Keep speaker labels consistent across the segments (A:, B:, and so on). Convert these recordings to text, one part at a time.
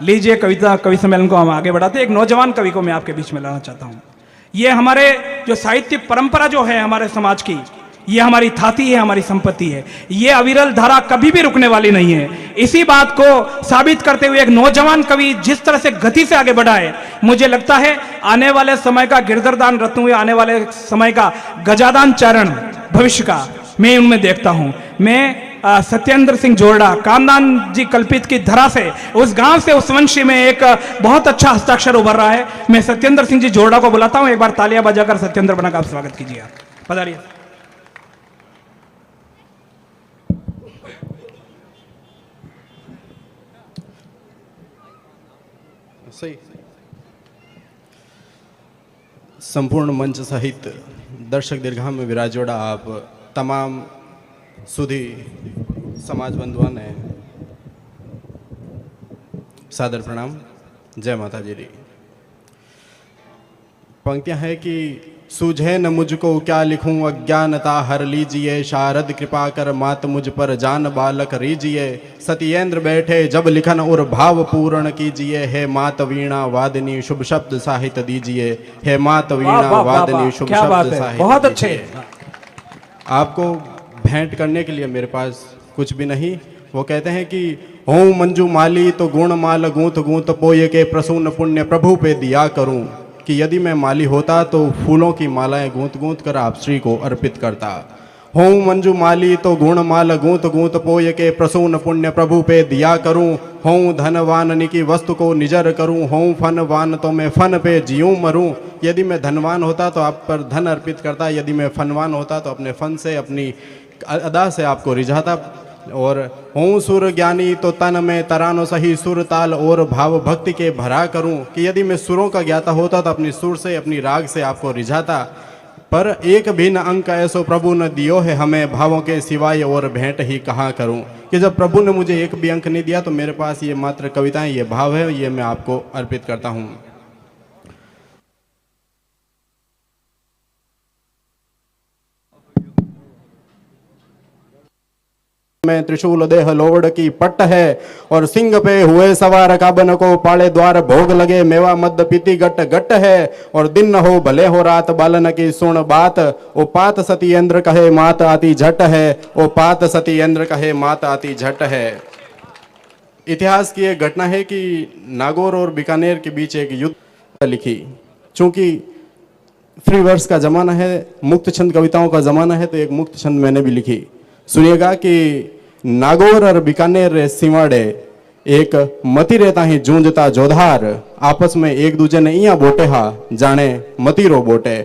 A: लीजिए कविता कवि सम्मेलन को हम आगे बढ़ाते हैं। एक नौजवान कवि को मैं आपके बीच में लाना चाहता हूँ। ये हमारे जो साहित्य परंपरा जो है हमारे समाज की, ये हमारी थाती है, हमारी संपत्ति है। ये अविरल धारा कभी भी रुकने वाली नहीं है। इसी बात को साबित करते हुए एक नौजवान कवि जिस तरह से गति से आगे बढ़ा है, मुझे लगता है आने वाले समय का गिरधरदान रत्न हुए, आने वाले समय का गजादान चरण भविष्य का मैं उनमें देखता हूं। मैं सत्येंद्र सिंह जोरडा, कामदान जी कल्पित की धरा से, उस गांव से, उस वंशी में एक बहुत अच्छा हस्ताक्षर उभर रहा है। मैं सत्येंद्र सिंह जी जोरडा को बुलाता हूं। एक बार तालियां बजाकर सत्येंद्र बना का आप स्वागत कीजिए। आप पधारिए।
B: सही। संपूर्ण मंच सहित दर्शक दीर्घा में विराजोड़ा आप तमाम सुधी समाज बंधुओं ने सादर प्रणाम। जय माता जी। पंक्तियां हैं कि सूझे न मुझको क्या लिखूं, अज्ञानता हर लीजिए, शारद कृपा कर मात मुझ पर जान बालक रीजिए। सत्येंद्र बैठे जब लिखन और भाव पूर्ण कीजिए, हे मात वीणा वादिनी शुभ शब्द साहित्य दीजिए, हे मात वीणा वादिनी शुभ शब्द साहित्य।
A: बहुत अच्छे।
B: आपको भेंट करने के लिए मेरे पास कुछ भी नहीं। वो कहते हैं कि हों मंजू माली तो गुण माल गूंथ गूंथ पोये के प्रसून पुण्य प्रभु पे दिया करूं, कि यदि मैं माली होता तो फूलों की मालाएं गूंथ गूंथ कर आप श्री को अर्पित करता। हों मंजू माली तो गुण माल गूंथ गूंथ पोय के प्रसून पुण्य प्रभु पे दिया करूं। हों धनवान की वस्तु को निजर करूं, हों फनवान तो मैं फन पे जीऊं मरूं। यदि मैं धनवान होता तो आप पर धन अर्पित करता, यदि मैं फनवान होता तो अपने फन से, अपनी अदा से आपको रिझाता। और हों सुर ज्ञानी तो तन में तरानो सही सुर ताल और भाव भक्ति के भरा करूं, कि यदि मैं सुरों का ज्ञाता होता तो अपनी सुर से, अपनी राग से आपको रिझाता। पर एक भी न अंक ऐसो प्रभु न दियो है हमें, भावों के सिवाय और भेंट ही कहाँ करूं। कि जब प्रभु ने मुझे एक भी अंक नहीं दिया तो मेरे पास ये मात्र कविताएं, ये भाव है, ये मैं आपको अर्पित करता हूं। में त्रिशूल देह लोवड़ की पट्ट है, और सिंह पे हुए सवार काबन को पाले द्वार भोग लगे, मेवा मद पीती गट गट है। और दिन न हो भले हो रात बालन की सुन बात, ओ पात सत्येंद्र कहे मात आती झट है, ओ पात सत्येंद्र कहे मात आती झट है। इतिहास की एक घटना है कि नागौर और बीकानेर के बीच एक युद्ध लिखी। चूंकि फ्री वर्स का जमाना है, मुक्त छंद कविताओं का जमाना है, तो एक मुक्त छंद मैंने भी लिखी। सुनिएगा कि नागौर और बीकानेर रे सीमाड़े एक मती रहता ही जूंझता जोधार, आपस में एक दूजे ने इया बोटे हा जाने मतीरो बोटे।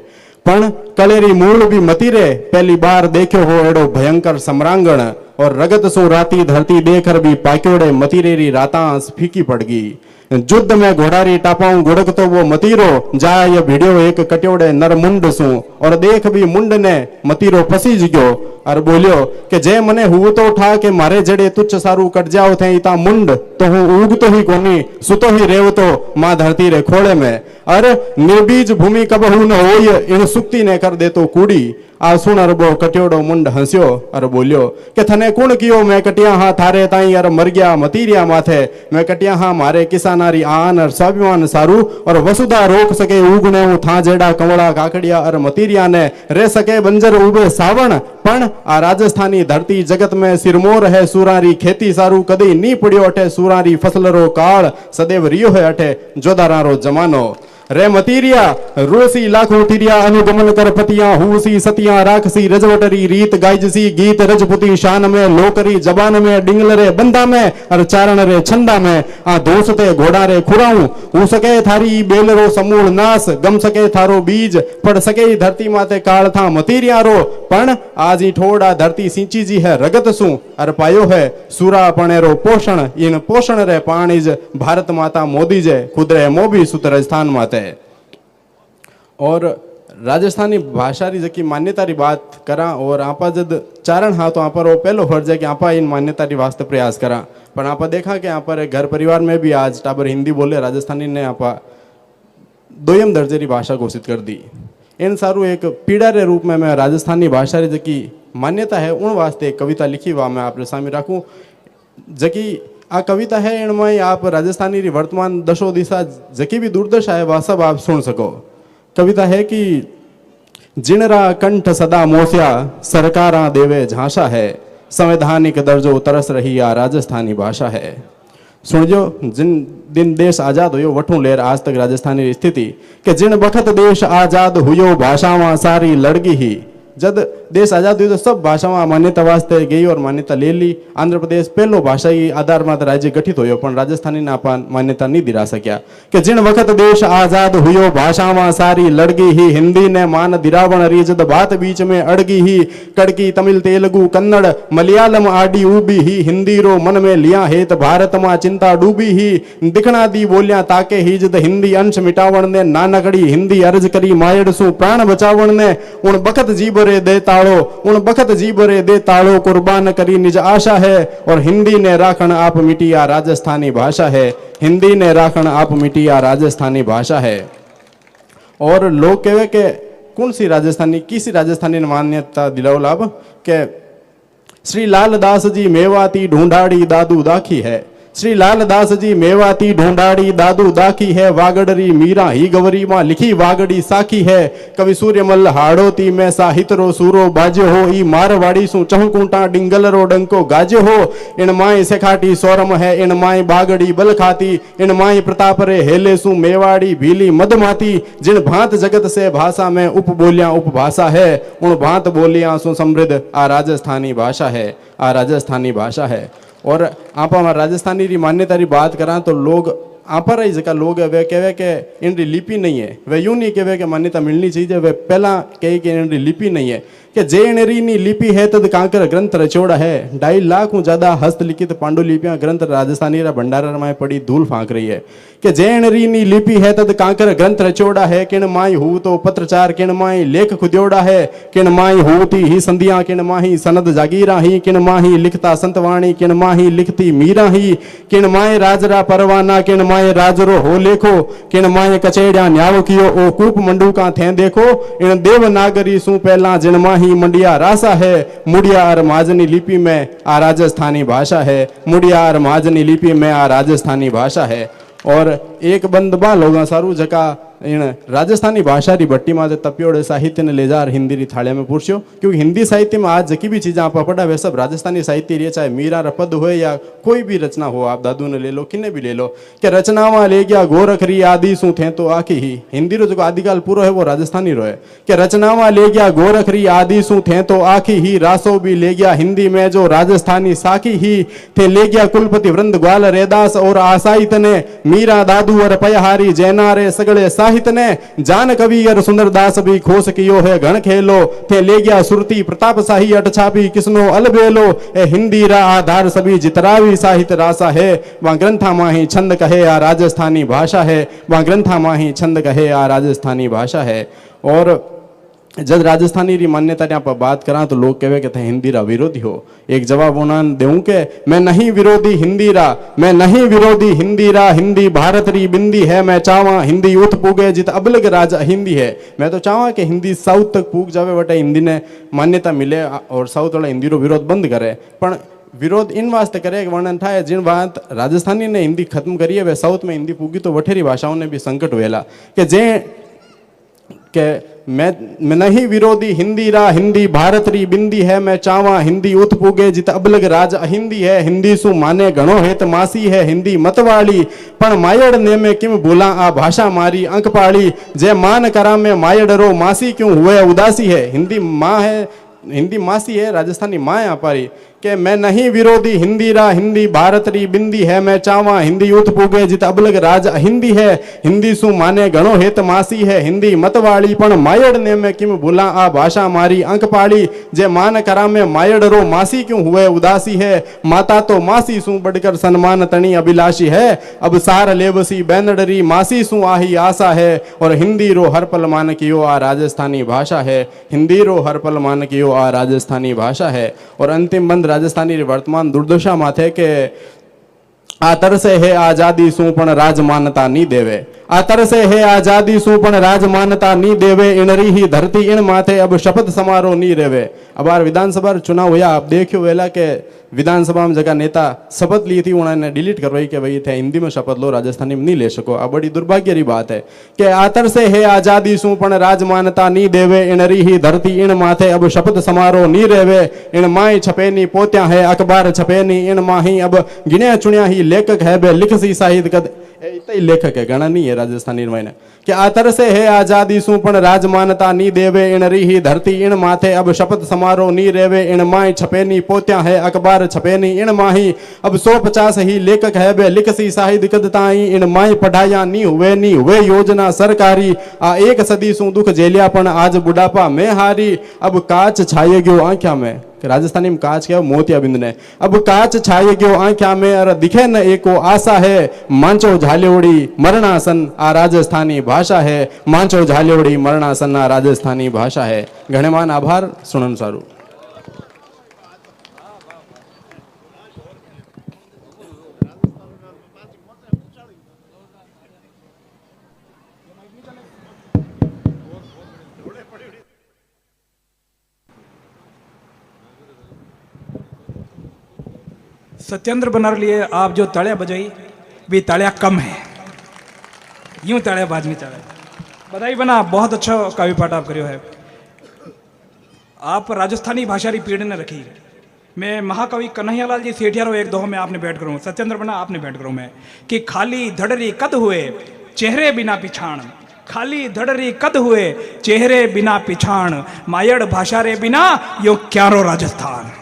B: पण कलेरी मूल भी मती रे पहली बार देखो हो एड़ो भयंकर सम्रांगण, और रगत सो राती धरती देखर भी पाक्योड़े मतीरेरी राता फीकी पड़ गई। युद्ध में घोड़ारी टापाऊं गुड़क तो वो मतीरो जाए ये भिड़ियो एक कट्योड़े नर मुंड सू, और देख भी मुंड ने मतीरो फसी गयो और बोलियो कि जे मने हुआ तो उठा के मारे जड़े तुच्छ सारू कट जाओ थे इता मुंड, तो हूँ उग तो ही कोनी सुतो ही रेव तो माँ धरती रे खोड़े में। अरे निर्बीज भूमि कबहू न होय इन सुक्ति ने कर दे तो कूड़ी। आ सुन अरबो कट्योड़ो मुंड हंस्यो और बोलियो कि थने कुण कियो, मैं कटिया हाँ थारे ताई अर मर गया मतीरिया माथे, मैं कटिया हाँ मारे किसानारी आन और स्वाभिमान सारू, और वसुधा रोक सके उगने हूँ था जेड़ा कंवड़ा काकड़िया और मतीरिया ने रह सके बंजर उबे सावण। पण आ राजस्थानी धरती जगत में सिरमोर है सूरारी खेती सारू, कदी नी पड़ियो अठे सूरारी फसल रो काल, सदैव रियो है अठे जोदारा रो जमानो। रे मतीरिया रोसी लाखों तिरिया अनुगमन कर पतिया, हुसी सतिया राखसी रजवटरी रीत गाइजसी गीत रजपुती शान में, लोकरी जबान में डिंगल रे बंदा में, और चारण रे छंदा में। आ दोसते घोड़ा रे खुराऊं हो सके थारी बेल रो समूल नाश, गम सके थारो बीज पड़ सके धरती माते काल था मतीरिया रो। पण आज ही ठोड़ा धरती सिंची जी है रगत सू, और पायो है सूरा पणे रो पोषण, इन पोषण रे पाणीज भारत माता मोदी जे खुद रे मोबी सुत राजस्थान माते। और राजस्थानी भाषा री जकी मान्यता री बात करा, और आपा जद चारण हाँ तो आप पहलो फर्ज है कि आपा इन मान्यता री वास्ते प्रयास करा। पर आपा देखा कि यहाँ पर घर परिवार में भी आज टाबर हिंदी बोले, राजस्थानी ने आपा दोयम दर्जे री भाषा घोषित कर दी। इन सारू एक पीड़ा रे रूप में मैं राजस्थानी भाषा री जकी मान्यता है उन वास्ते एक कविता लिखी, वह मैं आपने सामने रखूँ। जकी आ कविता है इनमें आप राजस्थानी री वर्तमान दशो दिशा जकी भी दुर्दशा है वह सब आप सुन सको। कविता है कि जिनरा कंठ सदा मोस्या सरकारा देवे झांसा है, संवैधानिक दर्जो तरस रही आ राजस्थानी भाषा है। सुनजो, जिन दिन देश आजाद हुयो वठू लेर आज तक राजस्थानी स्थिति के जिन बखत देश आजाद हुयो भाषा में सारी लड़गी ही। जब देश आजाद हुई तो सब भाषाओं मान्यता वास्ते गई और मान्यता ले ली। आंध्र प्रदेश पहलो भाषाई आधार में राज्य गठित होयो पण राजस्थानी ना मान्यता नहीं दिला सक्या कि जिन वक्त देश आजाद हुयो भाषा में सारी लड़गी ही। हिंदी ने मान दिरावण री जद बात बीच में अड़गी ही। कड़की तमिल तेलुगु कन्नड़ मलयालम आडी उबी ही। हिंदी रो मन में लिया हेत भारत में चिंता डूबी ही। दिखना दी बोलिया ताके ही जद हिंदी अंश मिटावण ने नानकड़ी हिंदी अर्ज करी मायड़ सु प्राण बचावण ने। उन बखत जीव दे ताड़ो उन बखत जीबरे दे ताड़ो कुर्बान करी निज आशा है। और हिंदी ने राखण आप मिटिया राजस्थानी भाषा है। हिंदी ने राखण आप मिटिया राजस्थानी भाषा है। और लोग कहे के कौन सी राजस्थानी किसी राजस्थानी ने मान्यता दिलाओ लाभ के श्री लालदास जी मेवाती ढूंढाड़ी दादू दाखी है। श्री लालदास जी मेवाती ढूंढाड़ी दादू दाखी है। वागड़री मीरा ही गवरी मां लिखी वागड़ी साखी है। कवि सूर्यमल हाड़ोती में साहित रो सूरो बाजो हो। ई मारवाड़ी सु चहुकूटा डिंगल रो डंको गाजो हो। इन माई सेखाटी सोरम है इन माई बागड़ी बल खाती। इन माई प्रताप रे हेले सु मेवाड़ी भीली मदमाती। जिन भांत जगत से भाषा में उपबोलियां उपभाषा है। उन भांत बोलियां सु समृद्ध आ राजस्थानी भाषा है। आ राजस्थानी भाषा है। और आप राजस्थानी री मान्यता री बात करा तो लोग आप रही जगह लोग वे कहे के इनकी लिपि नहीं है। वे यूं नहीं कहे कि मान्यता मिलनी चाहिए। वे पहला कहे कि इनकी लिपि नहीं है कि जेनरी नी लिपि है तद कांकर ग्रंथ रचोड़ा है। 2.5 लाख ज्यादा हस्तलिखित पांडुलिपियां ग्रंथ राजस्थानी रा भंडारा में पड़ी धूल फांक रही है कि जेनरी नी लिपि है तद कांकर ग्रंथ रचोड़ा है। किन माई हु तो पत्रचार किन माई लेख खुद्योड़ा है। किन माई हुती ही संधियां किन माही सनद जागीरा ही। किन माही लिखता संतवाणी किन माही लिखती मीरा ही। किन माए राजरा परवाना किन माए राजरो हो लेखो। किन माए कचेड़िया न्याव कियो ओ कूप मंडू का थे देखो। इन देवनागरी सु पहला जिन माही मंडिया रासा है। मुड़िया और माजनी लिपि में आ राजस्थानी भाषा है। मुड़िया और माजनी लिपि में आ राजस्थानी भाषा है। और एक बंद बा लोग सारू जका इन राजस्थानी भाषा री भट्टी में तपियोड़े साहित्य ने ले जा हिंदी री थालिया में पूछो। क्योंकि हिंदी साहित्य में आज जकी भी चीजें आप पढ़ा वे सब राजस्थानी साहित्य रे। चाहे मीरा रा पद हो या कोई भी रचना हो आप दादू ने ले लो किन्ने भी ले लो कि रचनावा ले गया गोरखरी आदि सु थे तो आखी ही। हिंदी रो जो आदिकाल पूरा है वो राजस्थानी रो है कि रचनावा ले गया गोरखरी आदि सु थे तो आखी ही। रासो भी ले गया हिंदी में जो राजस्थानी साखी ही थे। ले गया कुलपति वृंद ग्वाल रेदास और आसाहित ने। मीरा दादू और पयहारी जैना रे सगड़े साहित्य ने। जान कवि और सुंदरदास भी खोस कियो है घण खेलो। थे ले गया सुरती प्रताप शाही अट छापी किसनो अलबेलो। ए हिंदी रा आधार सभी जितरावी साहित्य रासा है। वहां ग्रंथा माही छंद कहे आ राजस्थानी भाषा है। वहां ग्रंथा माही छंद कहे आ राजस्थानी भाषा है। और जब राजस्थानी री मान्यता यहाँ पर बात करा तो लोग कहे कि हिंदी रा विरोधी हो। एक जवाब उन्होंने देऊं के मैं नहीं विरोधी हिंदी रा। मैं नहीं विरोधी हिंदी रा। हिंदी भारत री बिंदी है। मैं चाहवा हिंदी उत पूगे जित अबलग राज हिंदी है। मैं तो चाहवा कि हिंदी साउथ तक पूग जावे बटे हिंदी ने मान्यता मिले और साउथ वाला हिंदी रो विरोध बंद करे। पण विरोध इन वास्ते करे कि वर्णन था जिन बात राजस्थानी ने हिंदी खत्म करी है वे साउथ में हिंदी पूगी तो वठेरी भाषाओं ने भी संकट हुएला कि जे के मैं नहीं विरोधी हिंदी रा। हिंदी भारत री बिंदी है। मैं चाहवा हिंदी उत पूगे जित अबलग राज हिंदी है। हिंदी सु माने घणो हेत मासी है। हिंदी मतवाली पण मायड़ ने में किम भूला आ भाषा मारी अंक पाड़ी। जे मान करा में मायड़ रो मासी क्यों हुए उदासी है। हिंदी माँ है हिंदी मासी है राजस्थानी माँ है पारी कि मैं नहीं विरोधी हिंदी रा। हिंदी भारत री बिंदी है। मैं चाहवा हिंदी उत पूगे जित अबलग राज हिंदी है। हिंदी सु माने घणो हेत मासी है। हिंदी मतवाली पण मायड़ ने में किम भूला आ भाषा मारी अंक पाड़ी। जे मान करा में मायड़ रो मासी क्यों हुए उदासी है। माता तो मासी सु बढ़कर सन्मान तणी अभिलाषी है। अब सार लेवसी बैनडरी मासी सु आही आशा है। और हिंदी रो हर पल मान कियो आ राजस्थानी भाषा है। हिंदी रो हर पल मान कियो आ राजस्थानी भाषा है। और अंतिम बंद राजस्थानी वर्तमान दुर्दशा माथे के आ तरसे है आजादी सु पण राज मानता नी देवे। आ तरसे है आजादी सु पण राज मानता नी देवे। इनरी ही धरती इन माथे अब शपथ समारोह नी रेवे। अब बार विधानसभा चुनाव हुआ आप देखियो वेला के विधानसभा में जगह नेता शपथ ली थी उन्होंने डिलीट करवाई कि भाई थे हिंदी में शपथ लो, राजस्थानी में नहीं ले सको। आ बड़ी दुर्भाग्य री बात है कि आतर से है आजादी सू पण राज मानता नी देवे, इन री ही धरती इन माथे अब शपथ समारोह नी रेवे, इन माई छपे नी पोत्या है अखबार छपे नी, इन माही अब गिण्या चुण्या ही लेखक है बे लिख सी साहित्य कद इतना ही लेखक है, घना नहीं है राजस्थानी में कि आतर से है आजादी सू पण राज मानता नी देवे, इन री ही धरती इन माथे अब शपथ समारोह नी रेवे, इन माई छपे नी पोत्या है अखबार छपे नी, इन माही अब 150 ही लेखक है बे लिख सी साहित्य कद ताई, इन माई पढ़ाया नी हुए योजना सरकारी, आ एक सदी सू दुख झेलिया पण आज बुढ़ापा में हारी, अब काच छाये गयो आंख्या में, राजस्थानी में काच क्या मोतिया बिंद ने, अब काच छाये गयो आंख्या में अर दिखे न एको आशा है, मांचो झाल्योड़ी मरणासन आ राजस्थानी भाषा है, मांचो झाल्योड़ी मरणासन आ राजस्थानी भाषा है। घणेमान आभार। सुनन सारू।
A: सत्येंद्र बनार लिए आप जो तालियां बजाई भी तालियां कम है, यूं तालियां बाज नहीं चले। बधाई बना, बहुत अच्छा काव्य पाठ आप करियो है। आप राजस्थानी भाषा री पीढ़ ने रखी। मैं महाकवि कन्हैयालाल जी सेठियारो एक दोहो में आपने बैठ करूँ, सत्येंद्र बना आपने बैठ करूँ मैं कि खाली धड़री कद हुए चेहरे बिना पिछाण, खाली धड़री कद हुए चेहरे बिना पिछाण, मायड़ भाषा रे बिना यो क्यारो राजस्थान।